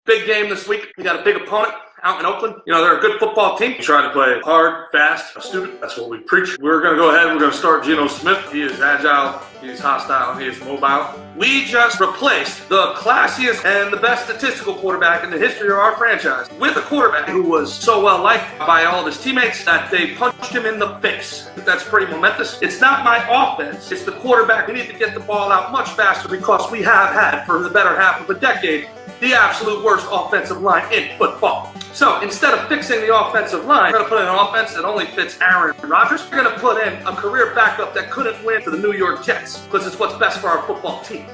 Big game this week. We got a big opponent out in Oakland. You know, they're a good football team. We try to play hard, fast, astute. That's what we preach. We're going to go ahead. We're going to start Geno Smith. He is agile. He's hostile. And he is mobile. We just replaced the classiest and the best statistical quarterback in the history of our franchise with a quarterback who was so well liked by all of his teammates that they punched him in the face. That's pretty momentous. It's not my offense. It's the quarterback. We need to get the ball out much faster because we have had, for the better half of a decade, the absolute worst offensive line in football. So instead of fixing the offensive line, we're going to put in an offense that only fits Aaron Rodgers. We're going to put in a career backup that couldn't win for the New York Jets because it's what's best for our football team.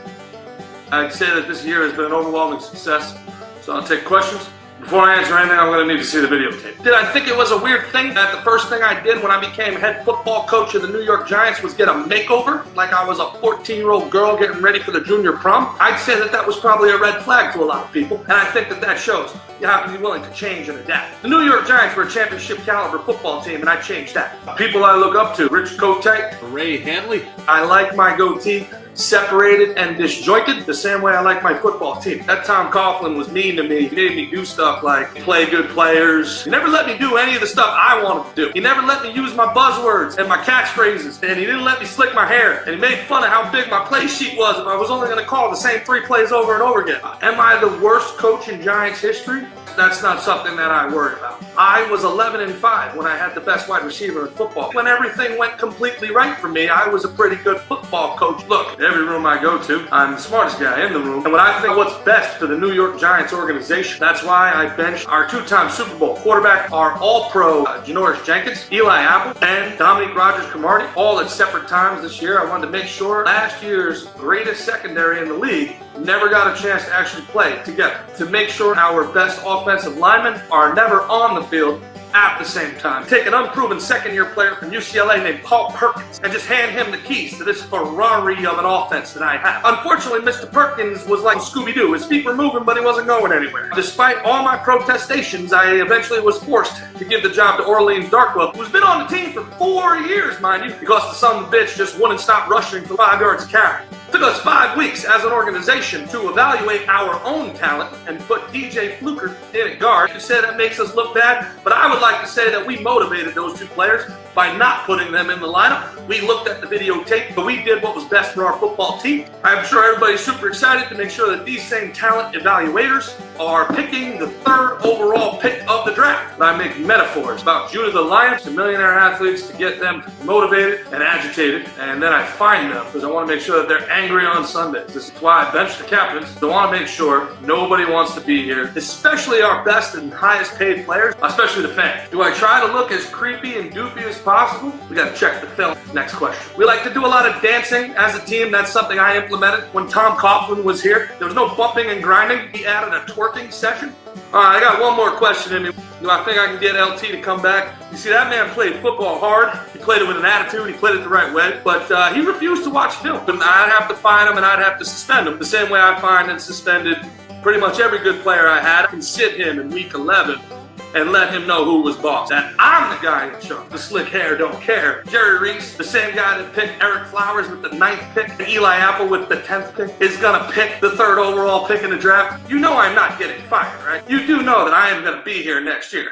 I'd say that this year has been an overwhelming success, so I'll take questions. Before I answer anything, I'm going to need to see the videotape. Did I think it was a weird thing that the first thing I did when I became head football coach of the New York Giants was get a makeover, like I was a 14-year-old girl getting ready for the junior prom? I'd say that that was probably a red flag to a lot of people, and I think that that shows you have to be willing to change and adapt. The New York Giants were a championship caliber football team, and I changed that. People I look up to: Rich Kotite, Handley. I like my goatee separated and disjointed the same way I like my football team. That Tom Coughlin was mean to me. He made me do stuff like play good players. He never let me do any of the stuff I wanted to do. He never let me use my buzzwords and my catchphrases, and he didn't let me slick my hair, and he made fun of how big my play sheet was if I was only going to call the same 3 plays over and over again. Am I the worst coach in Giants history? That's not something that I worry about. I was 11-5 when I had the best wide receiver in football. When everything went completely right for me, I was a pretty good football coach. Look, every room I go to, I'm the smartest guy in the room. And when I think what's best for the New York Giants organization, that's why I benched our 2-time Super Bowl quarterback, our all-pro Janoris Jenkins, Eli Apple, and Dominique Rodgers-Cromartie, all at separate times this year. I wanted to make sure last year's greatest secondary in the league never got a chance to actually play together, to make sure our best offensive linemen are never on the field at the same time. Take an unproven second-year player from UCLA named Paul Perkins and just hand him the keys to this Ferrari of an offense that I have. Unfortunately, Mr. Perkins was like Scooby-Doo. His feet were moving, but he wasn't going anywhere. Despite all my protestations, I eventually was forced to give the job to Orleans Darkwell, who's been on the team for 4 years, mind you, because the son of a bitch just wouldn't stop rushing for 5 yards a carry. It took us 5 weeks as an organization to evaluate our own talent and put DJ Fluker in at guard. You say that makes us look bad, but I would like to say that we motivated those 2 players by not putting them in the lineup. We looked at the videotape, but we did what was best for our football team. I'm sure everybody's super excited to make sure that these same talent evaluators are picking the 3rd overall pick of the draft. And I make metaphors about Judah the Lion to millionaire athletes to get them motivated and agitated, and then I find them because I want to make sure that they're angry on Sundays. This is why I bench the captains. I want to make sure nobody wants to be here, especially our best and highest paid players, especially the fans. Do I try to look as creepy and doofy as possible? We got to check the film. Next question. We like to do a lot of dancing as a team. That's something I implemented when Tom Coughlin was here. There was no bumping and grinding. He added a twerking session. All right, I got one more question in me. Do I think I can get LT to come back? You see, that man played football hard. He played it with an attitude. He played it the right way. But he refused to watch film. And I'd have to fine him and I'd have to suspend him. The same way I fined and suspended pretty much every good player I had. I can sit him in week 11 and let him know who was boss. That I'm the guy in charge. The slick hair don't care. Jerry Reese, the same guy that picked Eric Flowers with the 9th pick, and Eli Apple with the 10th pick, is gonna pick the 3rd overall pick in the draft. You know I'm not getting fired, right? You do know that I am gonna be here next year.